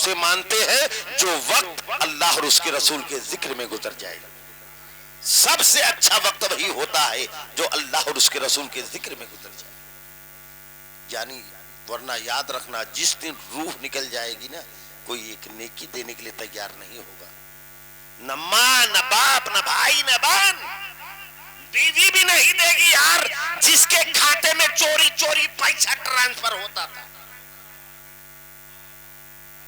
اسے مانتے ہیں جو وقت اللہ اور اس کے رسول کے ذکر میں گزر جائے. سب سے اچھا وقت وہی ہوتا ہے جو اللہ اور اس کے رسول کے ذکر میں گزر جائے. یعنی ورنہ یاد رکھنا جس دن روح نکل جائے گی نا کوئی ایک نیکی دینے کے لیے تیار نہیں ہوگا. نہ ماں نہ باپ نہ بھائی نہ بہن, بیوی بھی نہیں دے گی یار جس کے کھاتے میں چوری چوری پیسہ ٹرانسفر ہوتا تھا.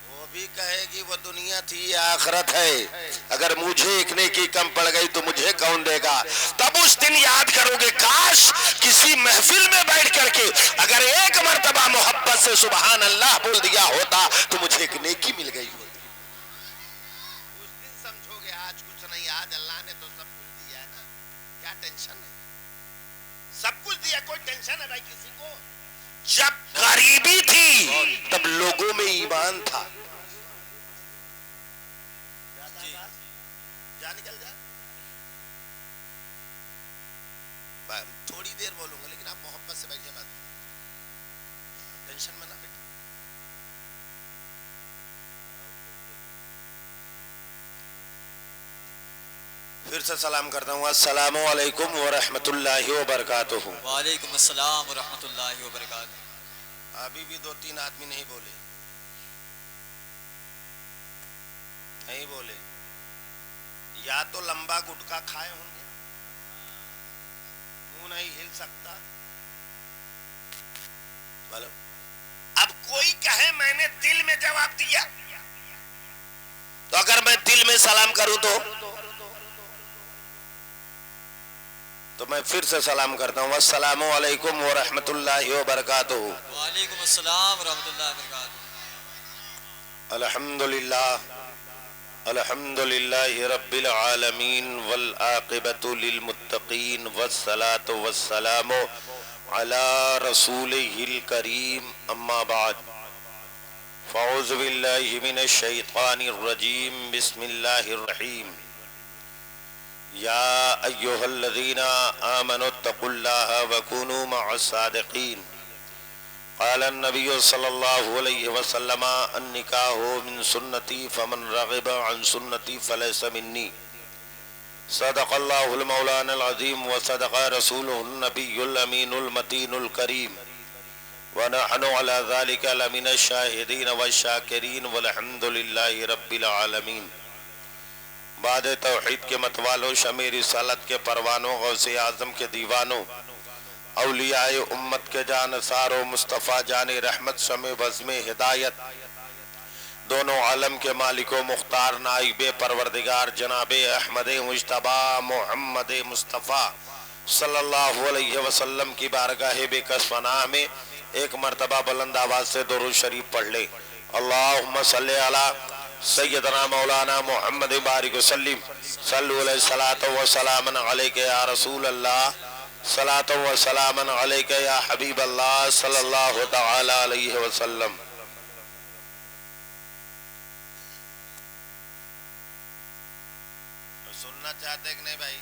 وہ بھی کہے گی وہ دنیا تھی یا آخرت ہے, اگر مجھے ایک نیکی کم پڑ گئی تو مجھے کون دے گا. تب اس دن یاد کرو گے کاش کسی محفل میں بیٹھ کر کے اگر ایک مرتبہ محبت سے سبحان اللہ بول دیا ہوتا تو مجھے ایک نیکی مل گئی ہوتی. اس دن سمجھو گے آج کچھ نہیں, آج اللہ نے تو سب کچھ دیا ہے نا, کیا ٹینشن ہے. سب کچھ دیا, کوئی ٹینشن ہے بھائی کسی کو. جب غریبی تھی تب لوگوں میں ایمان تھا. جا نکل جا, تھوڑی دیر بولوں گا لیکن آپ محبت سے بیٹھے, بات ٹینشن میں نہ بیٹھے. پھر سے سلام کرتا ہوں, السلام علیکم ورحمۃ اللہ وبرکاتہ. وعلیکم السلام ورحمۃ اللہ وبرکاتہ. ابھی بھی 2-3 آدمی نہیں بولے, نہیں بولے. یا تو لمبا گٹکا کھائے ہوں گے, منہ نہیں ہل سکتا. بولو. اب کوئی کہے میں نے دل میں جواب دیا, تو اگر میں دل میں سلام کروں تو میں پھر سے سلام کرتا ہوں, السلام علیکم ورحمۃ اللہ وبرکاتہ. وعلیکم السلام ورحمۃ اللہ وبرکاتہ. الحمدللہ الحمدللہ رب العالمین والعاقبۃ للمتقین والصلاۃ والسلام علی رسولہ الکریم, اما بعد فاعوذ باللہ من الشیطان الرجیم, بسم اللہ الرحیم. یا ایہا الذین آمنوا اتقوا اللہ وکونوا مع الصادقین. قال النبی صلی اللہ علیہ وسلم النکاح من سنتی فمن رغب عن سنتی فلیس منی. صدق اللہ المولانا العظیم وصدق رسولہ النبی الامین المتین الکریم, ونحن علی ذلک لمن الشاہدین والشاکرین والحمد للہ رب العالمین. بعد توحید کے متوالوں, شمع رسالت کے پروانوں, غوث اعظم کے دیوانوں, اولیاء امت کے جانثاروں, مصطفیٰ جان رحمت, شمع بزم ہدایت, دونوں عالم کے مالک و مختار, نائب پروردگار جناب احمد مجتبی محمد مصطفیٰ صلی اللہ علیہ وسلم کی بارگاہ بے کس پناہ میں ایک مرتبہ بلند آواز سے درود شریف پڑھ لے. اللہم صلی علی سیدنا مولانا محمد بارک وسلم, صلو علیہ الصلاۃ والسلام علیک یا رسول اللہ, صلاۃ والسلام علیک یا حبیب اللہ صلی اللہ تعالی علیہ وسلم. سننا چاہتے کہ نہیں بھائی؟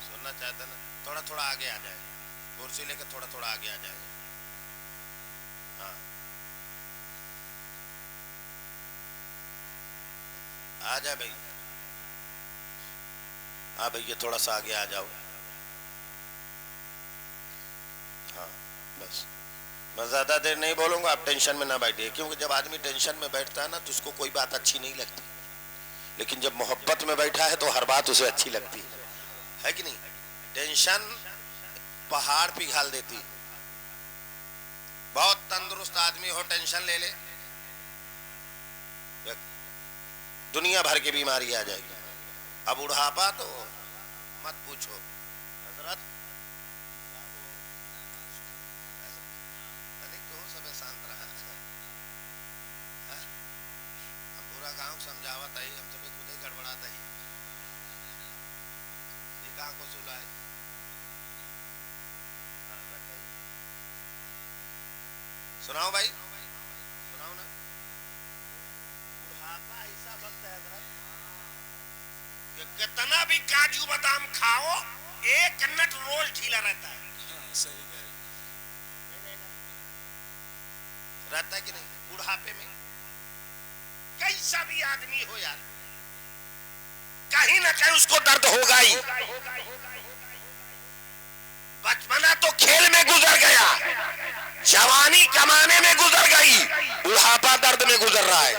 سننا چاہتے نا, تھوڑا تھوڑا آگے آ جائے, کرسی لے کے تھوڑا تھوڑا آگے آ جائے. ہاں آ جائے بھائی, ہاں بھائی یہ تھوڑا سا آگے آ جاؤ. ہاں بس, میں زیادہ دیر نہیں بولوں گا, آپ ٹینشن میں نہ بیٹھیے, کیونکہ جب آدمی ٹینشن میں بیٹھتا ہے نا تو اس کو کوئی بات اچھی نہیں لگتی, لیکن جب محبت میں بیٹھا ہے تو ہر بات اسے اچھی لگتی ہے کہ نہیں. ٹینشن پہاڑ پگھال دیتی. بہت تندرست آدمی ہو, ٹینشن لے لے, دنیا بھر کی بیماری آ جائے گی. اب بڑھاپا تو مت پوچھو حضرت, سب شانت رہا, ہم پورا گاؤں سمجھاوت ہے, ہم سب خود ہی گڑبڑاتا ہے, یہ گاؤں کو سلا ہے. سناؤ بھائی, سناؤ نا. بڑھاپا ایسا وقت ہے حضرت کہ کتنا بھی کاجو بادام کھاؤ ایک نٹ روز ڈھیلا رہتا ہے. صحیح رہتا ہے کہ نہیں بڑھاپے میں؟ آدمی ہو یار، کہیں نہ کہیں اس کو درد ہوگا ہی. بچپنا تو کھیل میں گزر گیا، جوانی کمانے میں گزر گئی، بڑھاپا درد میں گزر رہا ہے.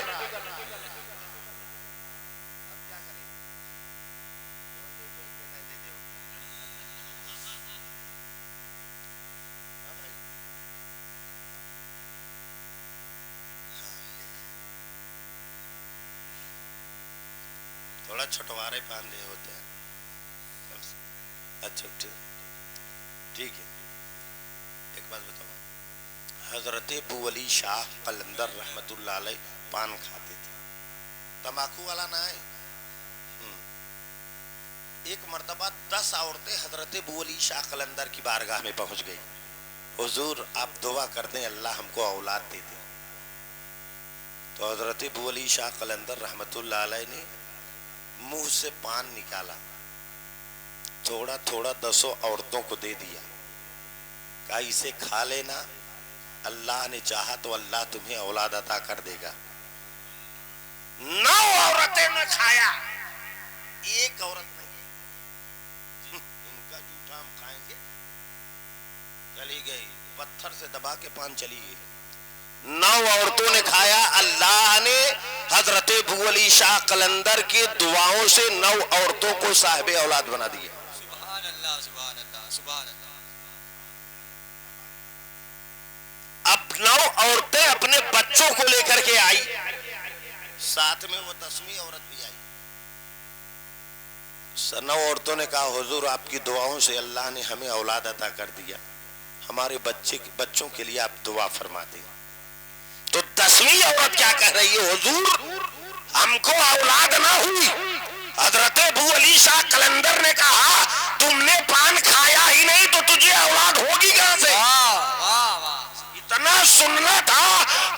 تھوڑا چھٹوارے باندھے ہوتے ہیں. اچھا ٹھیک ہے. ایک بات بتاؤ، حضرت ابو علی شاہ قلندر رحمت اللہ علیہ پان کھاتے تھے، تمباکو والا نہ ہے. ایک مرتبہ 10 عورتیں حضرت ابو علی شاہ قلندر کی بارگاہ میں پہنچ گئی. حضور آپ دعا کر دیں اللہ ہم کو اولاد دے دے. تو حضرت ابو علی شاہ قلندر رحمت اللہ علیہ نے منہ سے پان نکالا، تھوڑا تھوڑا 10 عورتوں کو دے دیا، کہا اسے کھا لینا، اللہ نے چاہا تو اللہ تمہیں اولاد عطا کر دے گا. 9 عورتیں نے کھایا، ایک عورت نہیں. ان کا جھوٹا ہم کھائیں گے. چلی گئی، پتھر سے دبا کے پان چلی گئی. 9 عورتوں نے کھایا، اللہ نے حضرت ابو علی شاہ قلندر کی دعاؤں سے 9 عورتوں کو صاحب اولاد بنا دیا. سبحان اللہ سبحان اللہ سبحان اللہ. اب 9 عورتیں اپنے بچوں کو لے کر کے آئی، ساتھ میں وہ 10ویں عورت بھی آئی. 9 عورتوں نے کہا حضور آپ کی دعاؤں سے اللہ نے ہمیں اولاد عطا کر دیا، ہمارے بچوں کے لیے آپ دعا فرما دیں. تو 10ویں عورت کیا کہہ رہی ہے، حضور ہم کو اولاد نہ ہوئی. حضرت ابو علی شاہ قلندر نے کہا تم نے پان کھایا ہی نہیں تو تجھے اولاد ہوگی کہاں سے. اتنا سننا تھا،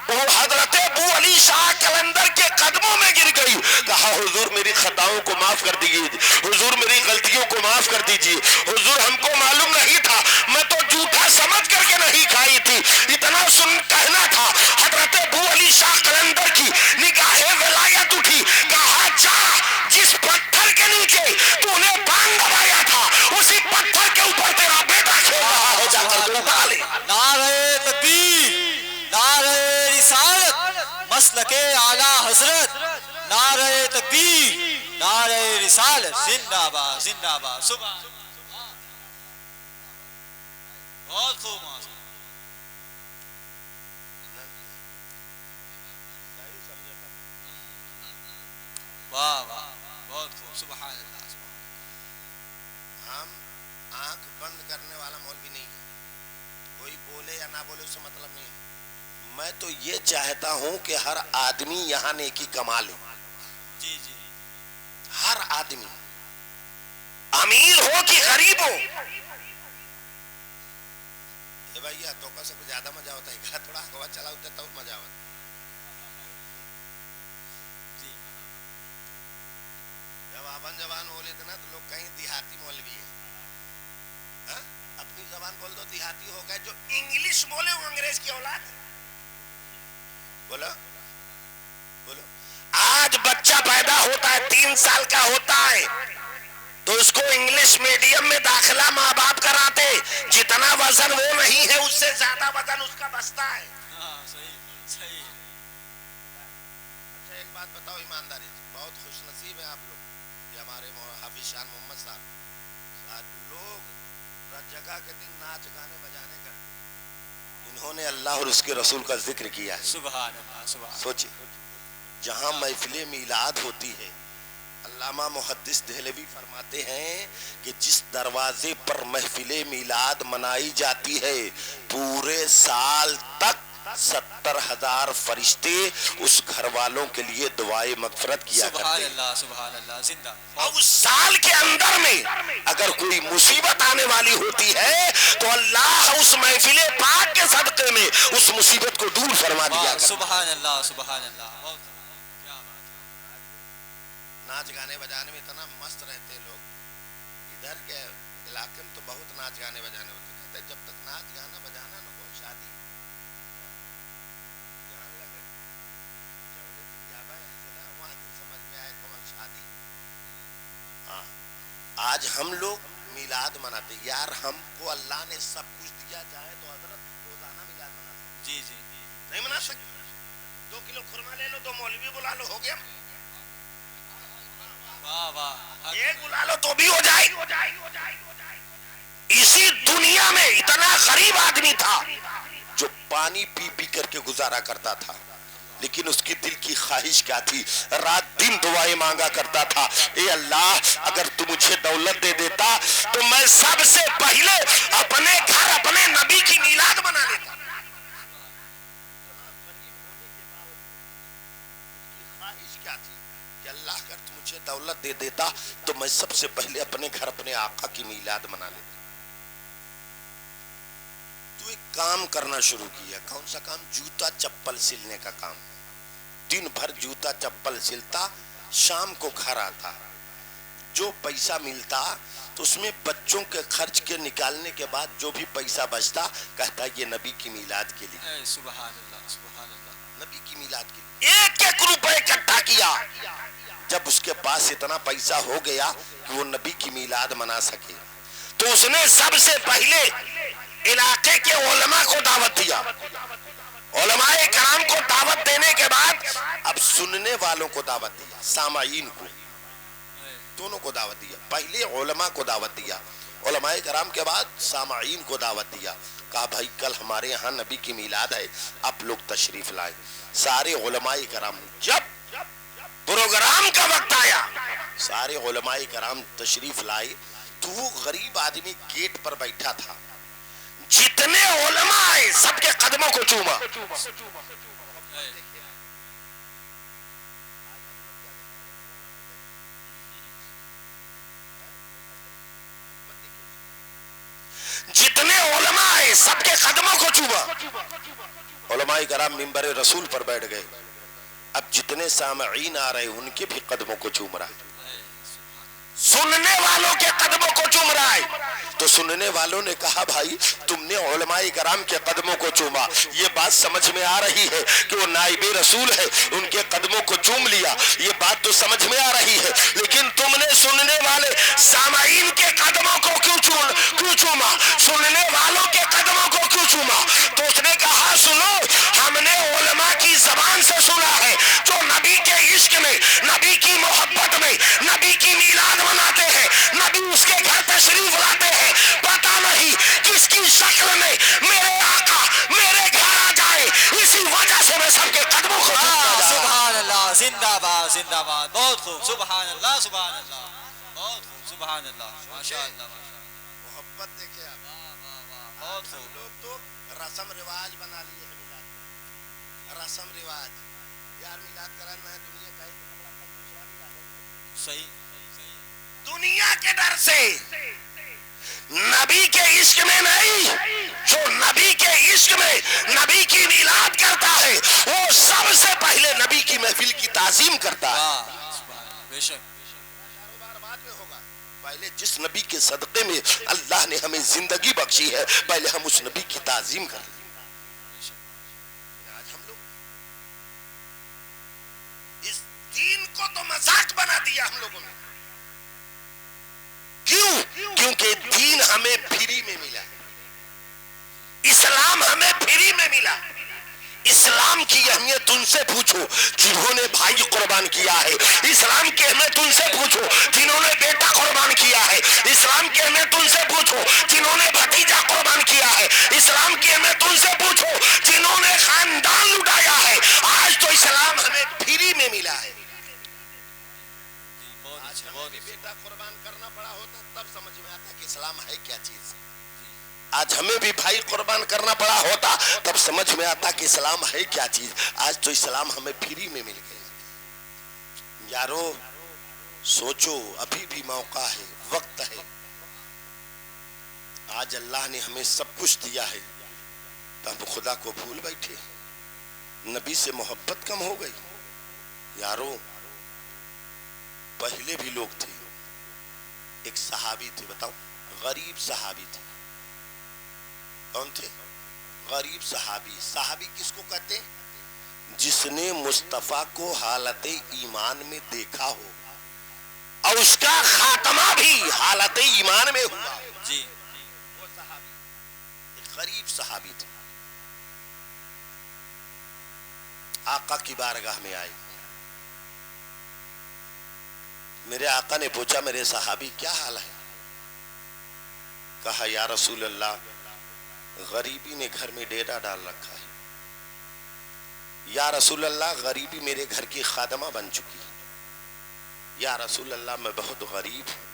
وہ حضرت ابو علی شاہ قلندر کے قدموں میں گر گئی. کہا حضور میری خطاؤں کو معاف کر دیجیے، حضور میری غلطیوں کو معاف کر دیجیے، حضور ہم کو معلوم نہیں تھا، میں تو جھوٹا سمجھ کر کے نہیں کھائی تھی. اتنا کہنا تھا. حضرت ابو علی شاہ قلندر کی نگاہ ولایت اٹھی. کہا جا جس پتھر کے نیچے تو نے پان دبایا تھا اسی پتھر کے اوپر تیرا بیٹا کھیل رہا ہے، جا کر اٹھا لے. نعرہ تکبیر، نعرہ رسالت، مسلک اعلی حضرت، نعرہ تکبیر، نعرہ رسالت، زندہ باد زندہ باد. سبحان بہت خوب ماشاء اللہ. واہ واہ بہت خوب. سبحان اللہ سبحان اللہ. ہم آنکھ بند کرنے والا مولوی نہیں ہے، کوئی بولے یا نہ بولے اس سے مطلب نہیں ہے. میں تو یہ چاہتا ہوں کہ ہر آدمی یہاں نیکی کما لے. جی جی ہر آدمی امیر ہو کہ غریب ہو. بھیا تو کا سے زیادہ مزہ ہوتا ہے، کہا تھوڑا ہوا چلا ہوتا تب مزہ ہوتا. جی جب آبان زبان بولے تھے نا تو لوگ کہیں دیہاتی مولوی ہے. اپنی زبان بول دو دیہاتی ہو گئے، جو انگلش بولے وہ انگریز کی اولاد. بولو بولو. آج بچہ پیدا ہوتا ہے 3 سال کا ہوتا ہے تو اس کو انگلش میڈیم میں داخلہ ماں باپ کراتے، جتنا وزن وہ نہیں ہے اس سے زیادہ وزن اس کا بستا ہے. ہاں صحیح صحیح. اچھا ایک بات بتاؤ ایمانداری سے، بہت خوش نصیب ہیں آپ لوگ کہ ہمارے حافظ شان محمد صاحب لوگ جگہ کے دن ناچ گانے بجانے کرتے، انہوں نے اللہ اور اس کے رسول کا ذکر کیا ہے. سبحان اللہ سبحان. سوچئے جہاں محفل میلاد ہوتی ہے، علامہ محدث دہلوی فرماتے ہیں کہ جس دروازے پر محفل میلاد منائی جاتی ہے پورے سال تک 70,000 فرشتے اس گھر والوں کے لیے دعائے مغفرت کیا کرتے ہیں. سبحان اللہ سبحان اللہ زندہ. اور اس سال کے اندر میں اگر کوئی مصیبت آنے والی ہوتی ہے تو اللہ اس محفل پاک کے صدقے میں اس مصیبت کو دور فرما دیا کرتا ہے. سبحان اللہ سبحان اللہ. ناچ گانے بجانے میں اتنا مست رہتے لوگ. ادھر کے علاقے میں تو بہت ناچ گانے بجانے ہوتے، کہتے جب تک ناچ گانا بجانا نہ ہو شادی جان لگے وہاں دن آج ہم لوگ میلاد مناتے. یار ہم کو اللہ نے سب کچھ دیا جائے تو حضرت روزانہ میلاد منا سکتے؟ جی جی نہیں منا سکتے. 2 کلو خرما لے لو, 2 مولوی بلا لو, ہو گیا. واہ واہ. ایک بلا لو تو بھی ہو جائے. اسی دنیا میں اتنا غریب آدمی تھا جو پانی پی پی کر کے گزارا کرتا تھا, لیکن اس کی دل کی خواہش کیا تھی؟ رات دن دعائیں مانگا کرتا تھا, اے اللہ اگر تو مجھے دولت دے دیتا تو میں سب سے پہلے اپنے گھر اپنے نبی کی میلاد بنا لیتا. خواہش کیا تھی کہ اللہ اگر تو مجھے دولت دے دیتا تو میں سب سے پہلے اپنے گھر اپنے آقا کی میلاد بنا لیتا. تو ایک کام کرنا شروع کیا. کون سا کام؟ جوتا چپل سلنے کا کام. دن بھر جوتا چپل سلتا, شام کو گھر آتا, جو پیسہ ملتا تو اس میں بچوں کے خرچ کے نکالنے کے بعد جو بھی پیسہ بچتا کہتا یہ نبی کی میلاد کے لیے. سبحان اللہ سبحان اللہ. نبی کی میلاد کے لیے 1-1 روپے اکٹھا کیا. جب اس کے پاس اتنا پیسہ ہو گیا کہ وہ نبی کی میلاد منا سکے تو اس نے سب سے پہلے علاقے کے علماء کو دعوت دیا. علماء کرام کو دعوت دینے کے بعد اب سننے والوں کو دعوت دیا, سامعین کو, دونوں کو دعوت دیا. پہلے علماء کو دعوت دیا, علماء کرام کے بعد سامعین کو دعوت دیا. کہا بھائی کل ہمارے ہاں نبی کی میلاد ہے, آپ لوگ تشریف لائیں. سارے علماء کرام, جب پروگرام کا وقت آیا سارے علماء کرام تشریف لائے تو وہ غریب آدمی گیٹ پر بیٹھا تھا. جتنے علماء آئے سب کے قدموں کو چوما. جتنے علماء آئے سب کے قدموں کو چوما. علماء کرام منبر رسول پر بیٹھ گئے. اب جتنے سامعین آ رہے ان کے بھی قدموں کو چوم رہا ہے, سننے والوں کے قدموں کو چوم رہا ہے. تو سننے والوں نے کہا بھائی تم نے علماء کرام کے قدموں کو چوما, یہ بات سمجھ میں آ رہی ہے کہ وہ نائب رسول ہے, ان کے قدموں کو چوم لیا, یہ بات تو سمجھ میں آ رہی ہے, لیکن تم نے سننے والے سامعین کے قدموں کو کیوں چوما, سننے والوں کے قدموں کو کیوں چوما؟ تو اس نے کہا سنو, ہم نے علماء کی زبان سے سنا ہے جو نبی کے عشق میں, نبی کی محبت میں نبی کی میلاد مناتے ہیں, نبی اس کے گھر تشریف لاتے ہیں. پتا نہیں کس کی شکل میں میرے آقا میرے گھر آ جائے, اسی وجہ سے میں سب کے قدموں کو سبحان اللہ. زندہ باد زندہ باد. بہت خوب. سبحان اللہ سبحان اللہ. بہت خوب. سبحان اللہ. ماشاء اللہ. محبت دیکھے آپ, بہت خوب. لوگ تو رسم رواج بنا لیے ہیں میلاد, رسم رواج. یار میلاد کرانا ہے دنیا کا صحیح دنیا کے ڈر سے, نبی کے عشق میں نہیں. جو نبی کے عشق میں نبی کی میلاد کرتا ہے وہ سب سے پہلے نبی کی محفل کی تعظیم کرتا ہے. بے شک. بعد میں ہوگا, پہلے جس نبی کے صدقے میں اللہ نے ہمیں زندگی بخشی ہے پہلے ہم اس نبی کی تعظیم کر لیں. آج ہم لوگ اس دین کو تو مذاق بنا دیا ہم لوگوں نے. کیوں؟ کیونکہ دین ہمیں فری میں ملا, اسلام ہمیں فری میں ملا. اسلام کی اہمیت ان سے پوچھو جنہوں نے بھائی قربان کیا ہے, اسلام کی اہمیت ان سے پوچھو جنہوں نے بیٹا قربان کیا ہے, اسلام کی اہمیت ان سے پوچھو جنہوں نے بھتیجا قربان کیا ہے, اسلام کی اہمیت ان سے پوچھو جنہوں نے خاندان لٹایا ہے. آج تو اسلام ہمیں فری میں ملا ہے. آج ہمیں بھی بیٹا قربان کرنا پڑا ہوتا تب سمجھ میں آتا کہ اسلام ہے کیا چیز. آج ہمیں بھی بھائی قربان کرنا پڑا ہوتا تب سمجھ میں آتا کہ اسلام ہے کیا چیز. آج تو اسلام ہمیں فری میں مل گیا. یارو سوچو, ابھی بھی موقع ہے, وقت ہے. آج اللہ نے ہمیں سب کچھ دیا ہے تو ہم خدا کو بھول بیٹھے, نبی سے محبت کم ہو گئی. یارو پہلے بھی لوگ تھے, ایک صحابی تھے, بتاؤ غریب صحابی تھے. کون تھے؟ غریب صحابی. صحابی کس کو کہتے ہیں؟ جس نے مصطفیٰ کو حالت ایمان میں دیکھا ہو اور اس کا خاتمہ بھی حالت ایمان میں ہوا. جی وہ صحابی ایک غریب صحابی تھے، آقا کی بارگاہ میں آئے. میرے آقا نے پوچھا میرے صحابی کیا حال ہے؟ کہا یا رسول اللہ غریبی نے گھر میں ڈیرا ڈال رکھا ہے. یا رسول اللہ غریبی میرے گھر کی خادمہ بن چکی ہے. یا رسول اللہ میں بہت غریب ہوں.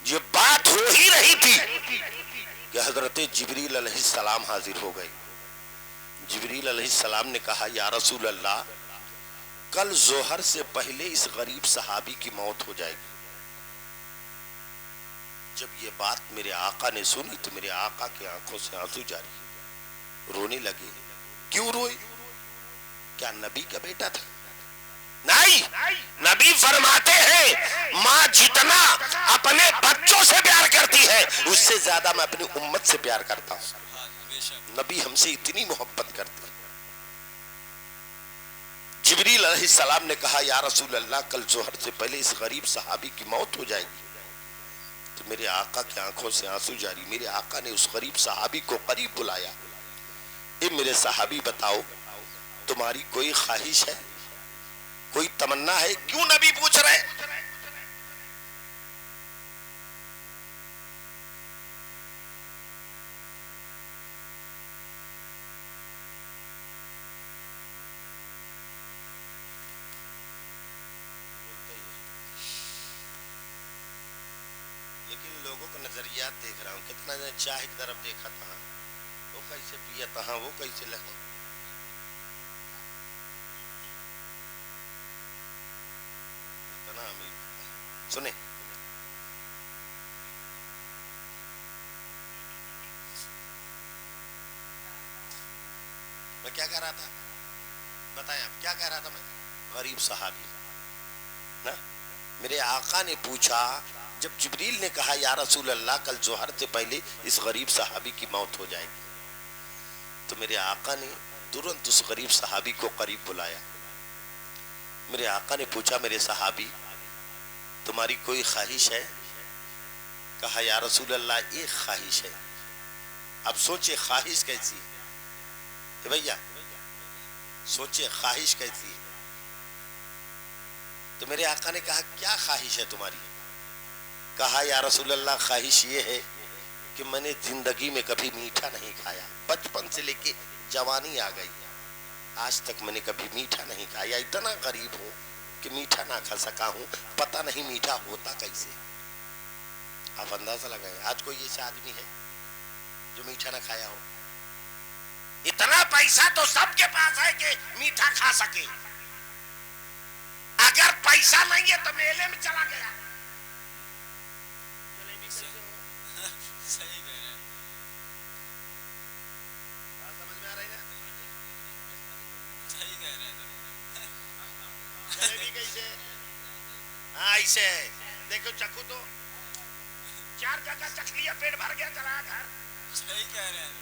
یہ بات ہو ہی رہی تھی کہ حضرت جبریل علیہ السلام حاضر ہو گئے. جبریل علیہ السلام نے کہا یا رسول اللہ کل ظہر سے پہلے اس غریب صحابی کی موت ہو جائے گی. جب یہ بات میرے آقا نے سنی تو میرے آقا کی آنکھوں سے آنسو جاری, رونے لگے. کیوں روئے؟ کیا نبی کا بیٹا تھا؟ نہیں, نبی فرماتے ہیں ماں جتنا اپنے بچوں سے پیار کرتی ہے اس سے زیادہ میں اپنی امت سے پیار کرتا ہوں. نبی ہم سے اتنی محبت کرتے ہیں. جبریل علیہ السلام نے کہا یا رسول اللہ کل ظہر سے پہلے اس غریب صحابی کی موت ہو جائے گی. تو میرے آقا کی آنکھوں سے آنسو جاری. میرے آقا نے اس غریب صحابی کو قریب بلایا. اے میرے صحابی بتاؤ تمہاری کوئی خواہش ہے, کوئی تمنا ہے؟ کیوں نبی پوچھ رہے؟ لیکن لوگوں کو نظریات دیکھ رہا ہوں, کتنا چاہ ایک طرف دیکھا تھا وہ کیسے پیا تھا, وہ کیسے لگا. سنیں میں کیا کہہ رہا تھا, بتائیں آپ کیا کہہ رہا تھا؟ میں غریب صحابی نا. میرے آقا نے پوچھا جب جبریل نے کہا یا رسول اللہ کل ظہر سے پہلے اس غریب صحابی کی موت ہو جائے گی, تو میرے آقا نے ترنت اس غریب صحابی کو قریب بلایا. میرے آقا نے پوچھا میرے صحابی تمہاری کوئی خواہش ہے؟ کہا یا رسول اللہ ایک خواہش ہے. اب سوچے خواہش کیسی ہے بھیا, سوچے خواہش کیسی ہے. تو میرے آقا نے کہا کیا خواہش ہے تمہاری؟ کہا یا رسول اللہ خواہش یہ ہے کہ میں نے زندگی میں کبھی میٹھا نہیں کھایا. بچپن سے لے کے جوانی آ گئی آج تک میں نے کبھی میٹھا نہیں کھایا. اتنا غریب ہوں کہ میٹھا نہ کھا سکا ہوں. پتہ نہیں میٹھا ہوتا کیسے. آپ اندازہ لگائیں آج کوئی ایسا آدمی ہے جو میٹھا نہ کھایا ہو؟ اتنا پیسہ تو سب کے پاس ہے کہ میٹھا کھا سکے. اگر پیسہ نہیں ہے تو میلے میں چلا گیا. صحیح کہہ رہے ہیں. سمجھ میں آ رہی نا؟ صحیح کہہ رہے ہیں. جلیبی کیسے؟ ہاں ایسے دیکھو چکھو تو 4 جگہ چکھ لیا, پیٹ بھر گیا, چلا گھر. صحیح کہہ رہے ہیں.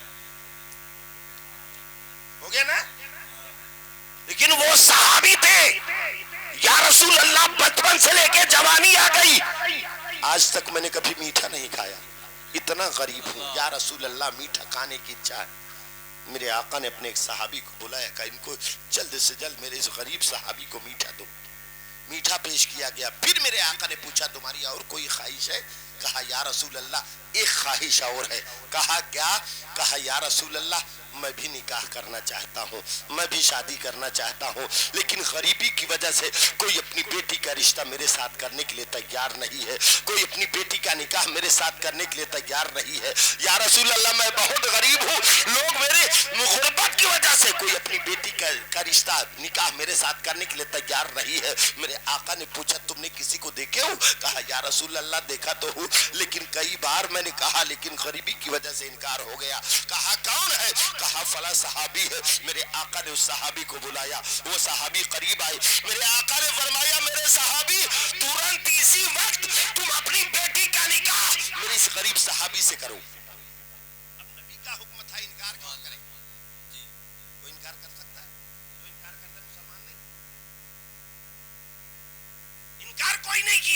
ہو گیا نا. لیکن وہ صحابی تھے یا رسول اللہ بچپن سے لے کے جوانی آ گئی آج تک میں نے کبھی میٹھا نہیں کھایا. اتنا غریب ہوں یا رسول اللہ میٹھا کھانے کی اچھا ہے. میرے آقا نے اپنے ایک صحابی کو بلایا کہ ان کو جلد سے جلد میرے اس غریب صحابی کو میٹھا دو. میٹھا پیش کیا گیا. پھر میرے آقا نے پوچھا تمہاری اور کوئی خواہش ہے؟ کہا یا رسول اللہ ایک خواہش اور ہے. کہا کیا؟ کہا یا رسول اللہ میں بھی نکاح کرنا چاہتا ہوں, میں بھی شادی کرنا چاہتا ہوں, لیکن غریبی کی وجہ سے کوئی اپنی بیٹی کا رشتہ میرے ساتھ کرنے کے لیے تیار نہیں ہے, کوئی اپنی بیٹی کا نکاح میرے ساتھ کرنے کے لیے تیار نہیں ہے. یا رسول اللہ میں بہت غریب ہوں, لوگ میرے غربت کی وجہ سے کوئی اپنی بیٹی کا رشتہ نکاح میرے ساتھ کرنے کے لیے تیار نہیں ہے. میرے آقا نے پوچھا تم نے کسی کو دیکھے ہو؟ کہا یا رسول اللہ دیکھا تو ہوں, لیکن کئی بار میں نے کہا لیکن غریبی کی وجہ سے انکار ہو گیا. کہا کون ہے؟ کہا فلاں صحابی ہے. میرے آقا نے اس صحابی کو بلایا. وہ صحابی قریب آئے. میرے آقا نے فرمایا میرے صحابی ترنت اسی وقت تم اپنی بیٹی کا نکاح میرے اس غریب صحابی سے کرو. اب نبی کا حکم تھا, انکار کون کرے؟ کوئی انکار کر سکتا ہے؟ جو انکار کرتا ہے مسلمان نہیں. انکار کوئی نہیں کیا.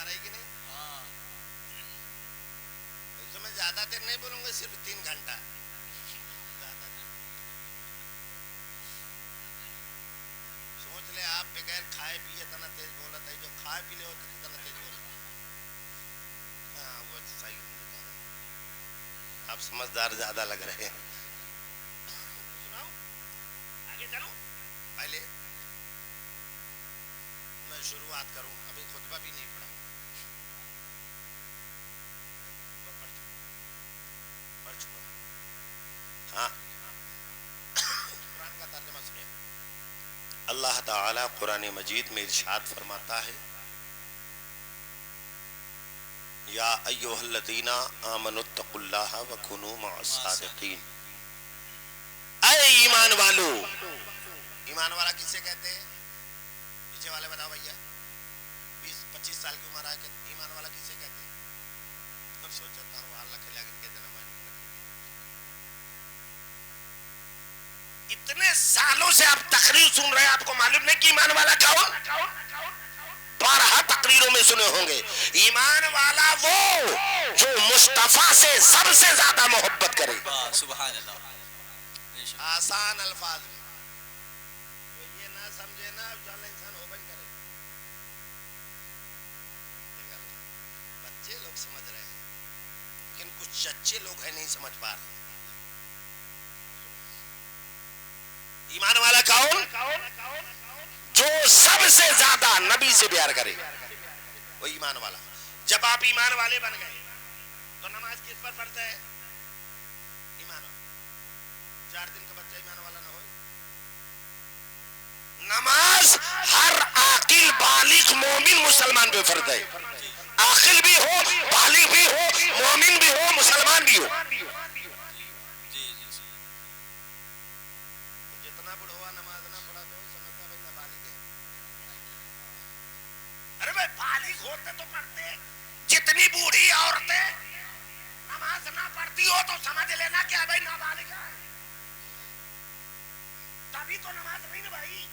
آ رہی کہ نہیں؟ ہاں تو میں زیادہ دیر نہیں بولوں گا، صرف 3 گھنٹہ زیادہ دیر. سوچ لے آپ بغیر کھائے پیے اتنا تیز بولا تھا، جو کھائے پی لے ہو تو اتنا تیز بولا. ہاں وہ صحیح ہوتا ہے، آپ سمجھدار زیادہ لگ رہے ہیں. سناؤ آگے چلو. پہلے میں شروعات کروں، ابھی خطبہ بھی نہیں پڑھا. ہاں قرآن کا ترجمہ سنیں. اللہ تعالی قرآن مجید میں ارشاد فرماتا ہے یا ایھا الذین آمنوا اتقوا اللہ وکونوا مع الصادقین. اے ایمان والو. ایمان والا کسے کہتے ہیں؟ پیچھے والے بتاؤ بھیا. 20-25 سال کی عمر آئے کہ ایمان والا کسے کہتے ہیں؟ اب سوچتا ہوں اللہ کھلا کے کہتے ہیں اتنے سالوں سے آپ تقریر سن رہے ہیں، آپ کو معلوم نہیں کہ ایمان والا کون؟ 12 تقریروں میں سنے ہوں گے. ایمان والا وہ جو مصطفیٰ سے سب سے زیادہ محبت کرے. سبحان اللہ. آسان الفاظ میں یہ نہ سمجھے نا چل انسان ہو بن کرے. بچے لوگ سمجھ رہے ہیں لیکن کچھ چچے لوگ ہیں نہیں سمجھ پا رہے. ایمان والا کون؟ جو سب سے زیادہ نبی سے پیار کرے، وہ ایمان والا. جب آپ ایمان والے بن گئے تو نماز کس پر پڑھتا ہے؟ ایمان والا. 4 دن کا بچہ ایمان والا نہ ہو. نماز ہر عاقل بالغ مومن مسلمان پہ فرض ہے. عاقل بھی ہو، بالغ بھی ہو، مومن بھی ہو، مسلمان بھی ہو. جتنا بڑھوا نماز نہ پڑھا تو سمجھتا بھائی نابالغ ہے. ارے بھائی بالغ ہوتے تو پڑھتے. جتنی بوڑھی عورتیں نماز نہ پڑھتی ہو تو سمجھ لینا کیا بھائی نابالغ ہے. تبھی تو نماز نہیں نبھائی.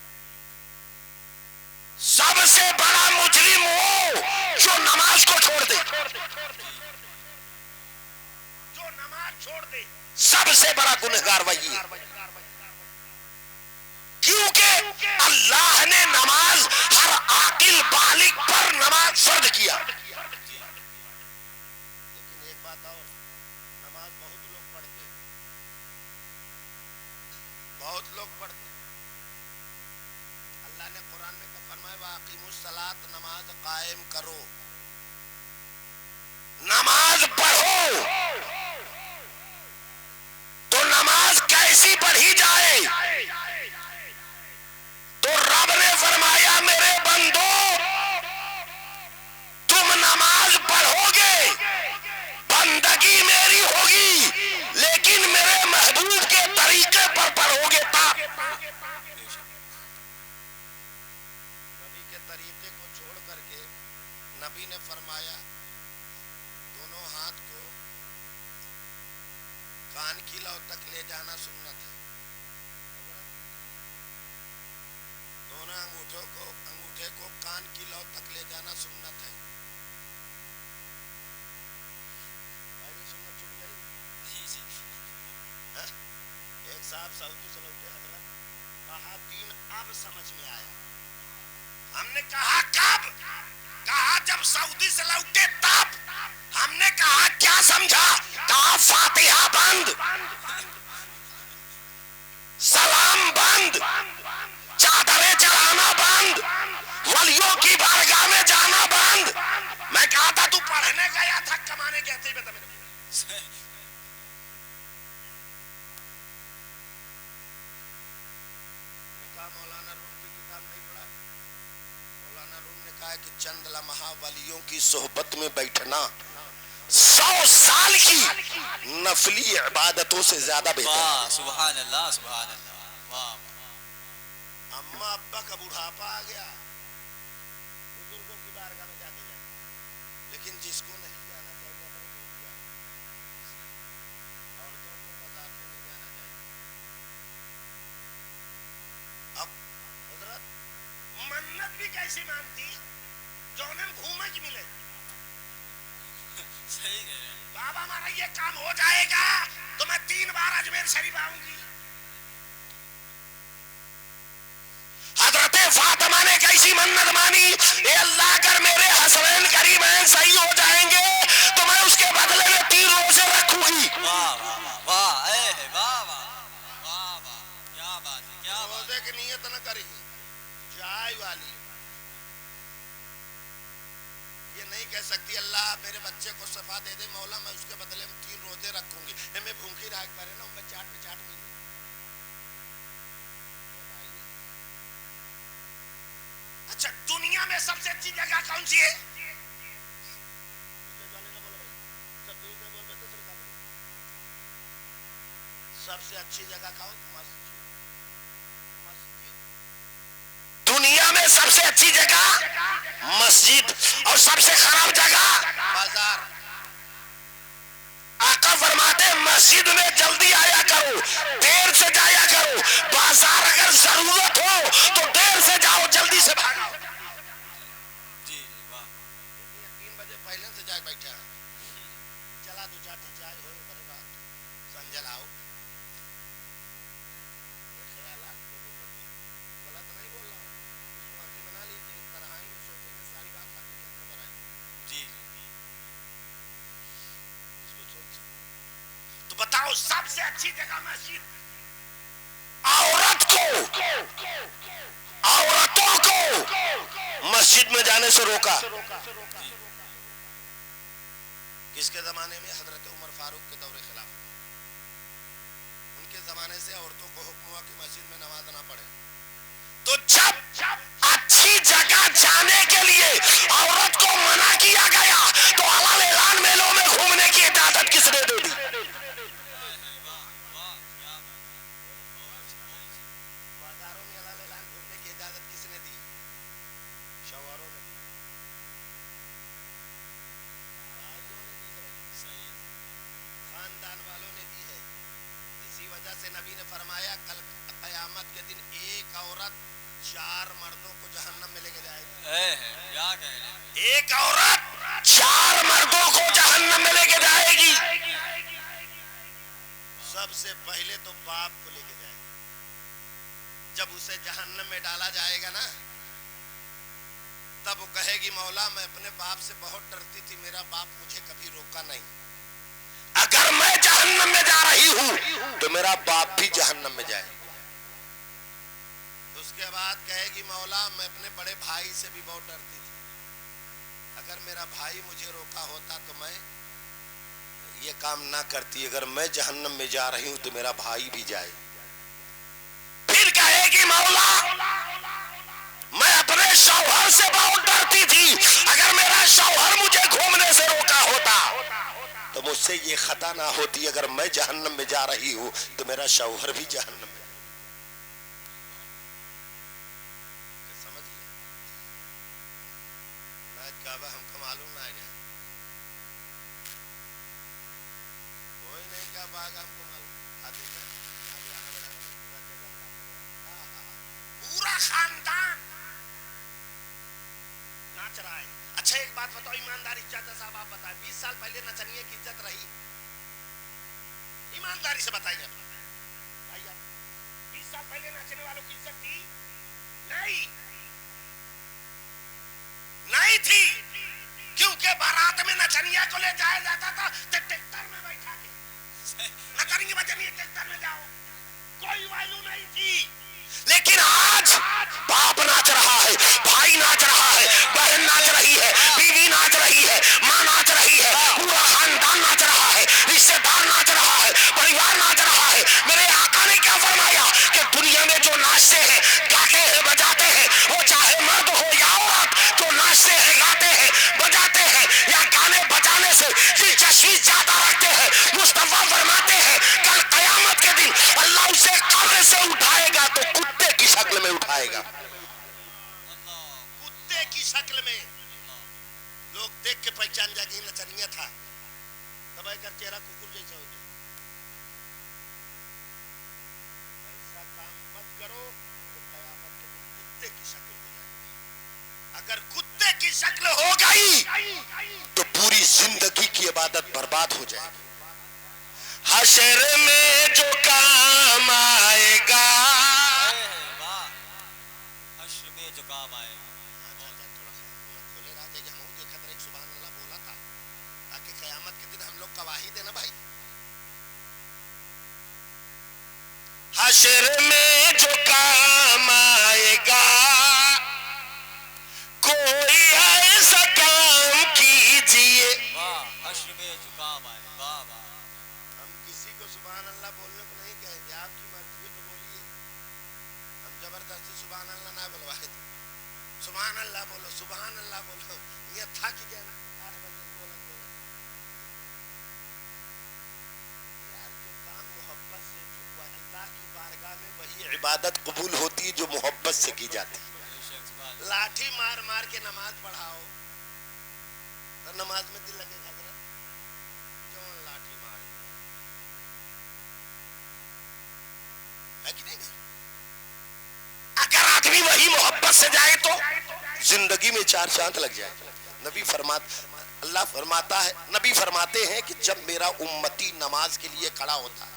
سب سے بڑا مجرم وہ جو نماز کو چھوڑ دے. جو نماز چھوڑ دے سب سے بڑا گنہگار وہی ہے. کیونکہ اللہ نے نماز ہر عاقل بالغ پر نماز فرض کیا. لیکن ایک بات اور، نماز بہت لوگ پڑھتے، بہت لوگ پڑھتے. اللہ نے قرآن میں فرمایا وَأَقِیمُوا الصَّلَاةَ، نماز قائم کرو، نماز پڑھو. تو نماز کیسی پڑھی جائے؟ تو رب نے فرمایا میرے بندو تم نماز پڑھو گے، بندگی میری ہوگی، لیکن میرے محبوب کے طریقے پر پڑھو گے. نبی کے طریقے کو چھوڑ کر کے نبی نے فرمایا دونوں ہاتھ کو کان کی لو تک لے جانا سنت ہے. دونوں انگوٹھے کو کان کی لو تک لے جانا سنت ہے. سنت چھوٹ گئی. ایک صاحب سعودی سے لوٹے حضرت، کہا دین اب سمجھ میں آیا. ہم نے کہا کب؟ کہا جب سعودی سے لوٹے تب. ہم نے کہا کیا سمجھا؟ کہا فاتحہ بند، سلام بند، چادریں چڑھانا بند، ولیوں کی بارگاہ میں جانا بند. میں کہا تھا تو پڑھنے گیا تھا کمانے گیا تھا؟ بتا میرے کو. مولانا روم کی کتاب نہیں پڑھا. مولانا روم نے کہا کہ چند لمحہ ولیوں کی صحبت میں بیٹھنا 100 سال کی نفلی عبادتوں سے زیادہ بہتر ہے. سبحان اللہ سبحان اللہ. واہ. اما ابا کا بڑھاپا آ گیا، بزرگوں کی بارگاہ میں جاتے جاتے، لیکن جس کو نہیں جانا چاہیے عورتوں کو مزار میں نہیں جانا چاہیے. اب حضرت منت بھی کیسی مانتی؟ جونن گھومے کی ملے. صحیح کہہ رہے ہیں. بابا ہمارا یہ کام ہو جائے گا تو میں 3 بار اجمیر شریف آؤں گی. حضرت فاطمہ نے کیسی منت مانی, اے اللہ اگر میرے حسنین قریبین صحیح ہو جائیں گے تو میں اس کے بدلے میں 3 روزے رکھوں گی. واہ واہ واہ اے واہ واہ واہ واہ, کیا بات ہے, کیا بات. روزے کی نیت نہ کری چائے والی, یہ نہیں کہہ سکتی اللہ میرے بچے کو شفا دے دے مولا میں اس کے بدلے میں 3 روزے رکھوں گی. میں بھوکی رہ پڑے نا میں چاٹ پہ چاٹ ملی. اچھا دنیا میں سب سے اچھی جگہ کون سی ہے؟ سب سے اچھی جگہ کون؟ دنیا میں سب سے اچھی جگہ مسجد, اور سب سے خراب جگہ بازار. آقا فرماتے ہیں مسجد میں جلدی آیا کرو, دیر سے جایا کرو. بازار اگر ضرورت ہو تو دیر سے جاؤ, جلدی سے بھاگو. جی واہ. 3 بجے پہلے سے جا بیٹھا چلا دو چاٹی چائے ہو بڑے بات سنجل آؤ. خیالات غلط نہیں بول رہا ہوں, اس کو آنکھیں بنا لیجیے, تنہائی میں سوچیں گے ساری بات حقیقت میں بنائیں. جی تو بتاؤ سب سے اچھی جگہ مسجد. عورتوں کو مسجد میں جانے سے روکا. کس کے زمانے میں؟ حضرت عمر فاروق کے دور خلافت. ان کے زمانے سے عورتوں کو حکم ہوا کہ مسجد میں نماز نہ پڑھے. تو جب اچھی جگہ جانے کے لیے عورت کو منع کیا گیا تو علن اعلان میلوں میں گھومنے کی اجازت کس نے دے دی؟ بازاروں میں علن اعلان گھومنے کی اجازت کس نے دی؟ شوہروں نے. خاندان والوں نے دی ہے. اسی وجہ سے نبی نے فرمایا کل قیامت کے دن ایک عورت 4 مردوں کو جہنم میں لے کے جائے گی. کیا کہہ رہے ہیں. ایک عورت 4 مردوں کو جہنم میں لے کے جائے گی. سب سے پہلے تو باپ کو لے کے جائے گی. جب اسے جہنم میں ڈالا جائے گا نا تب وہ کہے گی مولا میں اپنے باپ سے بہت ڈرتی تھی, میرا باپ مجھے کبھی روکا نہیں. اگر میں جہنم میں جا رہی ہوں تو میرا باپ بھی جہنم میں جائے. اس کے بعد کہے گی مولا میں اپنے بڑے بھائی سے بھی بہت ڈرتی تھی, اگر میرا بھائی مجھے روکا ہوتا تو میں یہ کام نہ کرتی. اگر میں جہنم میں جا رہی ہوں تو میرا بھائی بھی جائے. پھر کہے گی مولا میں اپنے شوہر سے بہت ڈرتی تھی, اگر میرا شوہر مجھے گھومنے سے روکا ہوتا تو مجھ سے یہ خطا نہ ہوتی. اگر میں جہنم میں جا رہی ہوں تو میرا شوہر بھی جہنم میں. سمجھ لیں کعبہ ہم کو معلوم نہ آئے کوئی نہیں کیا باغ ہم کو معلوم آتے پورا خاندان ناچ رہا ہے. اچھا ایک بات بتاؤ ایمانداری چاچا صاحب آپ بتائیں 20 سال پہلے نچنیے کی عزت رہی؟ ایمانداری سے بتائیے. 20 سال پہلے ناچنے والوں کی عزت تھی؟ نہیں تھی, کیونکہ بارات میں نچنیا کو لے جایا جاتا تھا تو ٹریکٹر میں بیٹھا کے نچنیے بچنیے ٹریکٹر میں جاؤ, کوئی ویلو نہیں تھی. لیکن آج باپ ناچ رہا ہے, بھائی ناچ رہا ہے, بہن ناچ رہی ہے, بیوی ناچ رہی ہے, ماں ناچ رہی ہے, پورا خاندان ناچ رہا ہے, رشتے دار ناچ رہا ہے, پریوار ناچ رہا ہے. میرے آقا نے کیا فرمایا کہ دنیا میں جو ناچتے ہیں گاتے ہیں بجاتے ہیں وہ چاہے مرد ہو یا عورت, جو ناچتے ہیں گاتے ہیں بجاتے ہیں یا گانے بجانے سے دلچسپی زیادہ رکھتے ہیں, مصطفیٰ فرماتے ہیں کل قیامت کے دن اللہ اسے قبر سے اٹھائے گا تو کتے کی شکل میں اٹھائے گا. کتے کی شکل میں. لوگ دیکھ کے پہچان جائے گی نچنیا تھا, دبائی کر چہرہ ککر جیسا ہو جائے. ایسا کام مت کرو تو قیامت کے دن کتے کی شکل ہو جائے گی. اگر کتے کی شکل ہو گئی تو پوری زندگی کی عبادت برباد ہو جائے گی. حشر میں جو کام آئے گا, حشر میں جو کام آئے گا. کھولے راجے جہاں دیکھا تھا ایک سبحان اللہ بولا تھا تاکہ قیامت کے دن ہم لوگ گواہی دے نا بھائی. حشر میں جو کام آئے گا کوئی ایسا کام کیجئے. حشر میں جو کام آئے. واہ واہ. ہم کسی کو سبحان اللہ بولنے کو نہیں کہیں گے, آپ کی مرضی ہے تو بولیے. ہم زبردستی سبحان اللہ نہ بلوائے. سبحان اللہ بولو, سبحان اللہ بولو. یہ تھا کہ کیا یار جو کام محبت سے جو ہوا اللہ کی بارگاہ میں وہی عبادت قبول ہوتی ہے جو محبت سے کی جاتی ہے. لاٹھی مار مار کے نماز پڑھاؤ تو نماز میں دل لگے گا حضرت جو لاٹھی مار ہے کہ نہیں. اگر آدمی وہی محبت سے جائے تو زندگی میں 4 چاند لگ جائے. اللہ فرماتا ہے, نبی فرماتے ہیں کہ جب میرا امتی نماز کے لیے کھڑا ہوتا ہے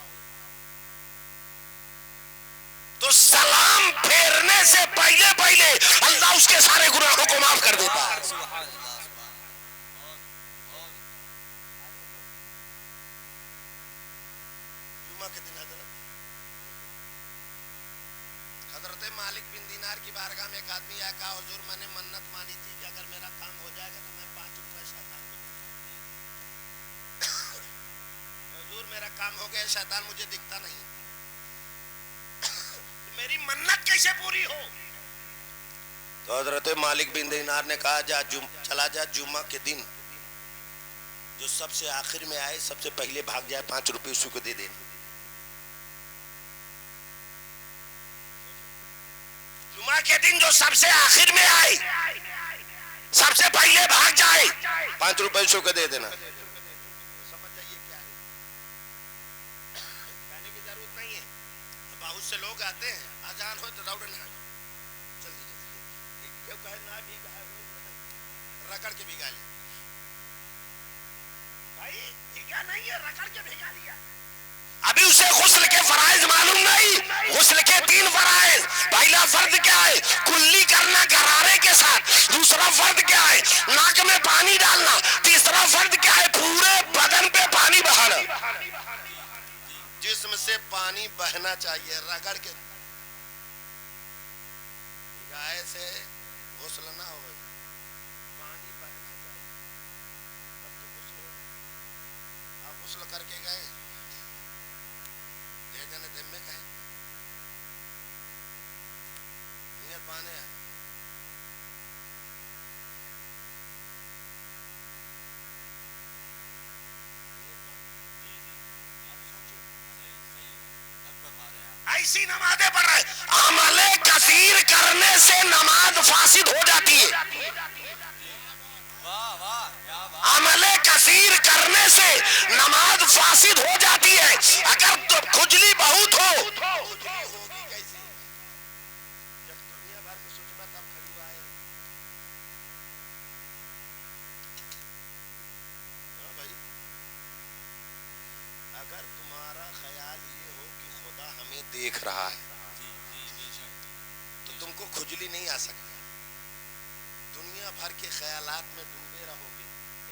تو سلام پھیرنے سے پہلے اللہ اس کے سارے گناہوں کو معاف کر دیتا ہے. جمعہ کے دن حضرت مالک بن دینار کی بارگاہ میں ایک آدمی آیا, کہا حضور میں نے منت مانی تھی کہ اگر میرا کام ہو جائے گا تو میں 5 روپے شیطان کو حضور میرا کام ہو گیا, شیطان مجھے دکھتا نہیں, میری منت کیسے پوری ہو؟ تو حضرت مالک بن دینار نے کہا چلا جا جمعہ کے دن جو سب سے آخر میں آئے سب سے پہلے بھاگ جائے 5 روپے اسی کو دے دینا. جمعہ کے دن جو سب سے آخر میں آئے سب سے پہلے بھاگ جائے 5 روپے اسی کو دے دینا. سمجھ جائیے کیا ہے, کہنے کی ضرورت نہیں ہے. بہت سے لوگ آتے ہیں اذان ہو تو دوڑ نہ جلدی کیوں کہے نہ بھی رگڑ کے بھگا لیا بھائی, بھیگا نہیں ہے رگڑ کے بھگا لیا. ابھی اسے غسل کے فرائض معلوم نہیں. غسل کے 3 فرائض, پہلا فرض کیا ہے؟ کلی کرنا غرارے کے ساتھ. دوسرا فرض کیا ہے؟ ناک میں پانی ڈالنا. تیسرا فرض کیا ہے؟ پورے بدن پہ پانی بہانا. جسم سے پانی بہنا چاہیے, رگڑ کے گائے سے غسل نہ ہو, پانی بہنا چاہیے تب تو غسل ہو. آپ غسل کر کے گئے دے دینے دم میں کہیں نیت بانے ہے. ایسی نمازیں پڑھ رہے, عمل کثیر کرنے سے نماز فاسد ہو جاتی ہے. عمل کثیر کرنے سے نماز فاسد ہو جاتی ہے. اگر کھجلی بہت ہو ہوگی کیسے جب دنیا بھر میں سوچنا تب کھجلی آئے. ہاں بھائی, اگر تمہارا خیال یہ ہو کہ خدا ہمیں دیکھ رہا ہے تو تم کو کھجلی نہیں آ سکتی. دنیا بھر کے خیالات میں ڈوبے رہو گے.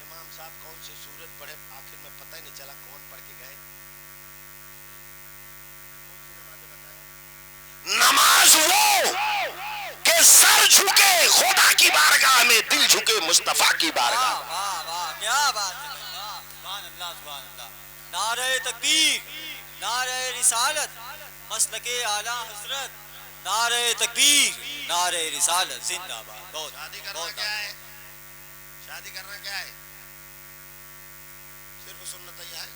امام صاحب کون سے سورت پڑھے آخر میں پتہ ہی نہیں چلا کون پڑھ کے گئے. نماز وہ کہ سر جھکے خدا کی بارگاہ میں, دل جھکے مصطفیٰ کی بارگاہ. کیا بات ہے, سبحان اللہ سبحان اللہ. نعرہ تکبیر, نعرہ رسالت, مسلک اعلی حضرت, نعرہ تکبیر, نعرہ رسالت زندہ باد. بہت شادی کرنا کیا ہے؟ شادی کرنا کیا ہے؟ صرف سنت ہی ہے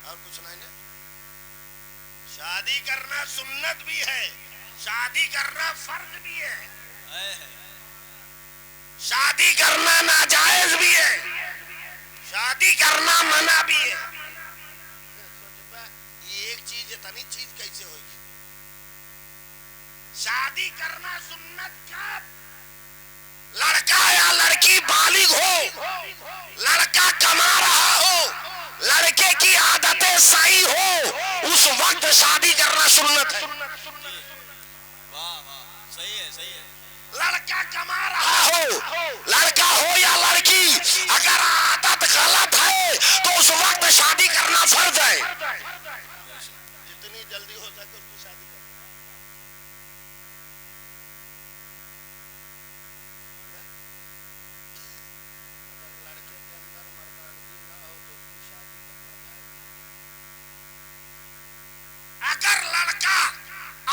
اور کچھ نہیں ہے. شادی کرنا سنت بھی ہے, شادی کرنا فرض بھی ہے, شادی کرنا ناجائز بھی ہے, شادی کرنا منع بھی ہے. یہ ایک چیز ہے, تنی چیز کیسے ہوگی؟ شادی کرنا سنت کا لڑکا یا لڑکی بالغ ہو، لڑکا کما رہا ہو، لڑکے کی عادتیں صحیح ہو، اس وقت شادی کرنا سنت ہے. واہ واہ، صحیح ہے صحیح ہے. لڑکا کما رہا ہو، لڑکا ہو یا لڑکی، اگر عادت غلط ہے تو اس وقت شادی کرنا فرض ہے. جتنی جلدی ہو سکے اس کی شادی کرنا. لڑکے کے اندر مردانگی نہ ہو تو اس کی شادی کرنا جائز. اگر لڑکا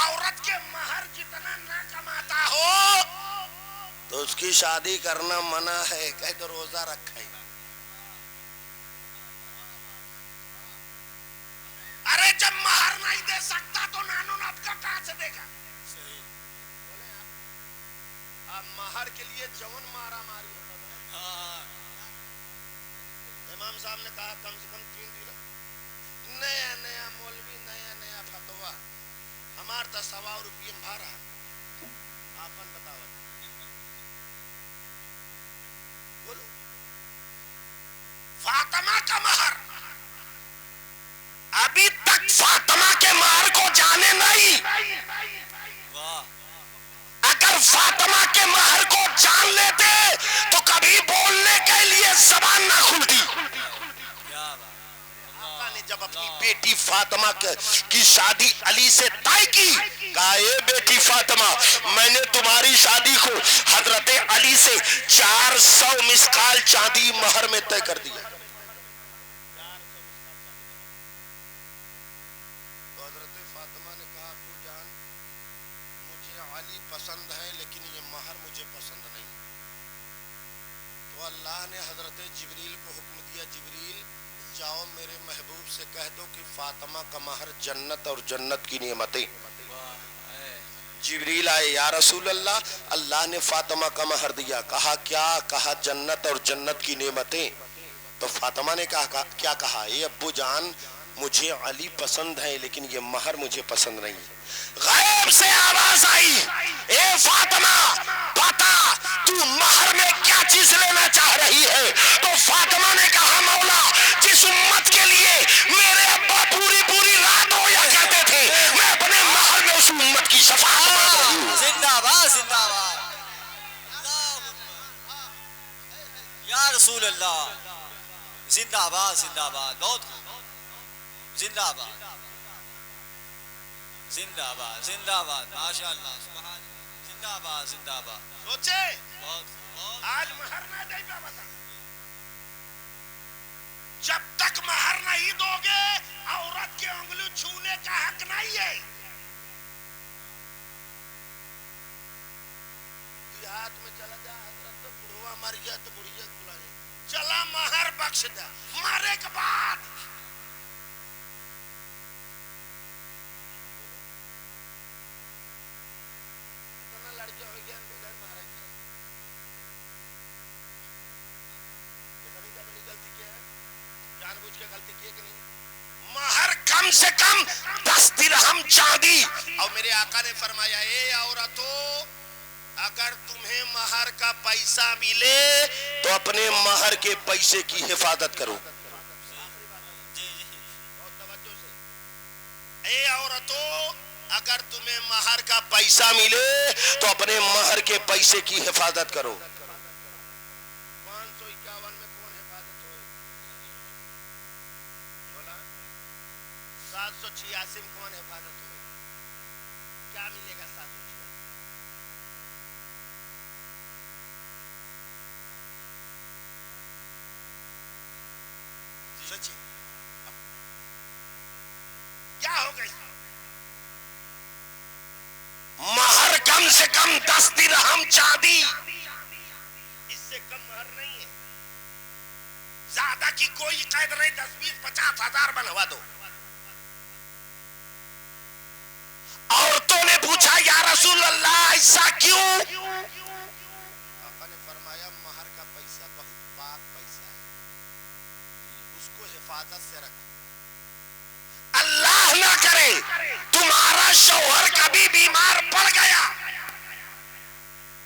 عورت کے مہر جتنا نہ کماتا ہو تو اس کی شادی کرنا منع ہے. کہہ تو روزہ رکھا ہی. ارے جب مہر نہیں دے سکتا تو نانو نات کا کہاں سے دے گا؟ اب مہر کے لیے جون مارا ماری ہوتا تھا. امام صاحب نے کہا کم سے کم 3 درہم. نیا نیا مولوی، نیا نیا فتوا، ہمار تا 100 روپیے بھارا. آپن بتاوا بولو. فاطمہ کا مہر ابھی تک فاطمہ کے مہر کو جانے نہیں. اگر فاطمہ کے مہر کو جان لیتے تو کبھی بولنے کے لیے زبان نہ کھلتی. آقا نے جب اپنی بیٹی فاطمہ کی شادی علی سے طے کی، کہا اے بیٹی فاطمہ، میں نے تمہاری شادی کو حضرت علی سے 400 مسقال چاندی مہر میں طے کر دیا. تو حضرت فاطمہ نے کہا ابو جان، مجھے علی پسند ہے لیکن یہ مہر مجھے پسند نہیں. تو اللہ نے حضرت جبریل کو حکم دیا، جبریل جاؤ میرے محبوب سے کہہ دو کہ فاطمہ کا مہر جنت اور جنت کی نعمتیں. جبریل آئے، یا رسول اللہ، اللہ نے فاطمہ کا مہر دیا. کہا کیا؟ کہا جنت اور جنت کی نعمتیں. تو فاطمہ نے کہا کیا کہا؟ اے ابو جان، مجھے علی پسند ہے لیکن یہ مہر مجھے پسند نہیں. غیب سے آواز آئی، اے فاطمہ بتا تو مہر میں کیا چیز لینا چاہ رہی ہے؟ تو فاطمہ نے کہا مولا، جس امت کے لیے میرے ابا پوری پوری رات رویا کرتے تھے، میں اپنے مہر میں اس امت کی شفاعت مانگ رہی ہوں. زندہ باد زندہ باد. یا رسول اللہ، زندہ باد زندہ باد. بہت خوب. زندہ باد زندہ باد زندہ باد. ماشاء اللہ سبحان اللہ. زندہ باد زندہ باد. سوچے بہت خوب. آج مہر نہ دے گا بتا. جب تک مہر نہیں دو گے عورت کی انگلی چھونے کا حق نہیں ہے. دیہات میں چلا جا، حضرت تو بڑھوا مر گیا تو بڑھیا بلائے، چلا مہر بخش دیا. مرے کے بعد لڑکے ہو گیا بغیر مہر کے. غلطی کیا ہے؟ جان بوجھ کے غلطی کی کہ نہیں؟ مہر کم سے کم 10 درہم چاندی. اور میرے آقا نے فرمایا اے عورتوں، اگر تمہیں مہر کا پیسہ ملے تو اپنے مہر کے پیسے کی حفاظت کرو. اے عورتوں، اگر تمہیں مہر کا پیسہ ملے تو اپنے مہر کے پیسے کی حفاظت کرو. 551 میں کون حفاظت ہوئے؟ 786 میں کون حفاظت ہوئے؟ کیا ملے گا 786؟ سچی کیا ہو گئی؟ مہر کم سے کم 10 درہم چاندی، اس سے کم مہر نہیں ہے. زیادہ کی کوئی قید نہیں. 10 20 50 ہزار بنوا دو. عورتوں نے پوچھا یا رسول اللہ ایسا کیوں؟ آقا نے فرمایا مہر کا پیسہ بہت پاک پیسہ ہے، اس کو حفاظت سے رکھو. اللہ نہ کرے تمہارا شوہر کبھی بیمار پڑ گیا،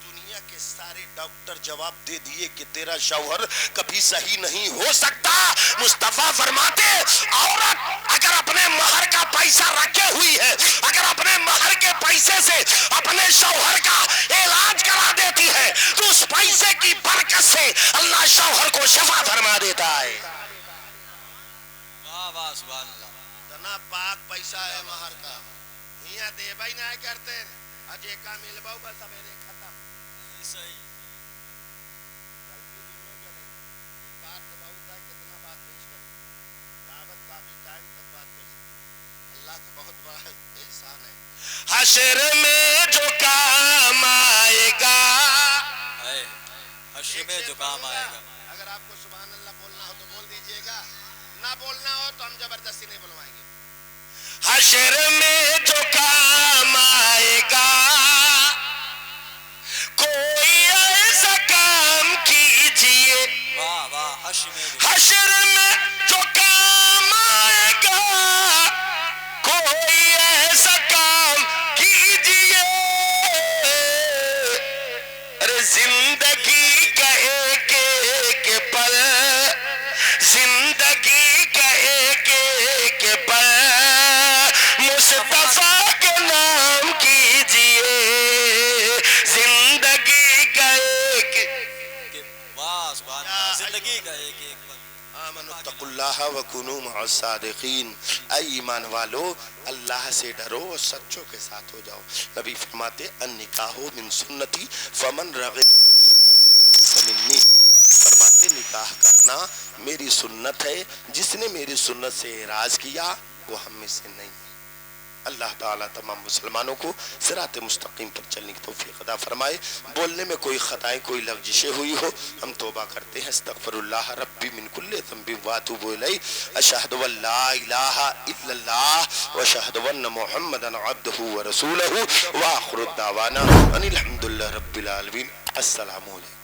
دنیا کے سارے ڈاکٹر جواب دے دیے کہ تیرا شوہر کبھی صحیح نہیں ہو سکتا. مصطفیٰ فرماتے عورت اگر اپنے مہر کا پیسہ رکھے ہوئی ہے، اگر اپنے مہر کے پیسے سے اپنے شوہر کا علاج کرا دیتی ہے تو اس پیسے کی برکت سے اللہ شوہر کو شفا فرما دیتا ہے. واہ واہ سبحان اللہ. اتنا پاک پیسہ ہے مہر کا. یہاں دے بھائی نہ کرتے ہیں اجے کا مل باؤ بس سویرے ختم. صحیح. بات تو بہت ہے، کتنا بات پیش کریں. دعوت کافی ٹائم تک بات پیش کریں. اللہ کا بہت بڑا احسان ہے. حشر میں جو کام آئے گا، حشر میں جو کام آئے گا. اگر آپ کو سبحان اللہ بولنا ہو تو بول دیجئے گا، نہ بولنا ہو تو ہم زبردستی نہیں بلوائیں گے. حشر میں جو کام آئے گا، کوئی ایسا کام کیجئے. واہ واہ. حشر میں جو کام آئے گا، کوئی ایسا کام کیجئے. ارے زندگی کا ایک ایک پل، زندگی کا ایک ایک پل مصطفیٰ کے نام کیجئے. زندگی کا ایک، واہ سبحان اللہ. زندگی کا ایک ایک پل. آمنوا اتقوا اللہ وکونوا مع الصادقین. اے ایمان والو اللہ سے ڈرو اور سچوں کے ساتھ ہو جاؤ. نبی فرماتے النکاح من سنتی فمن رغب فمنی. فرماتے نکاح کرنا میری سنت ہے، جس نے میری سنت سے اعراض کیا وہ ہم میں سے نہیں ہے. اللہ تعالیٰ تمام مسلمانوں کو صراط مستقیم پر چلنے کی توفیق عطا فرمائے. بولنے میں کوئی خطائیں، کوئی لغزشیں ہوئی ہو ہم توبہ کرتے ہیں. استغفر اللہ ربی من کل ذنب واتوب الیہ. اشہد ان لا الہ الا اللہ واشہد ان محمدا عبدہ ورسولہ. واخر دعوانا ان الحمد للہ رب العالمین. السلام علیکم.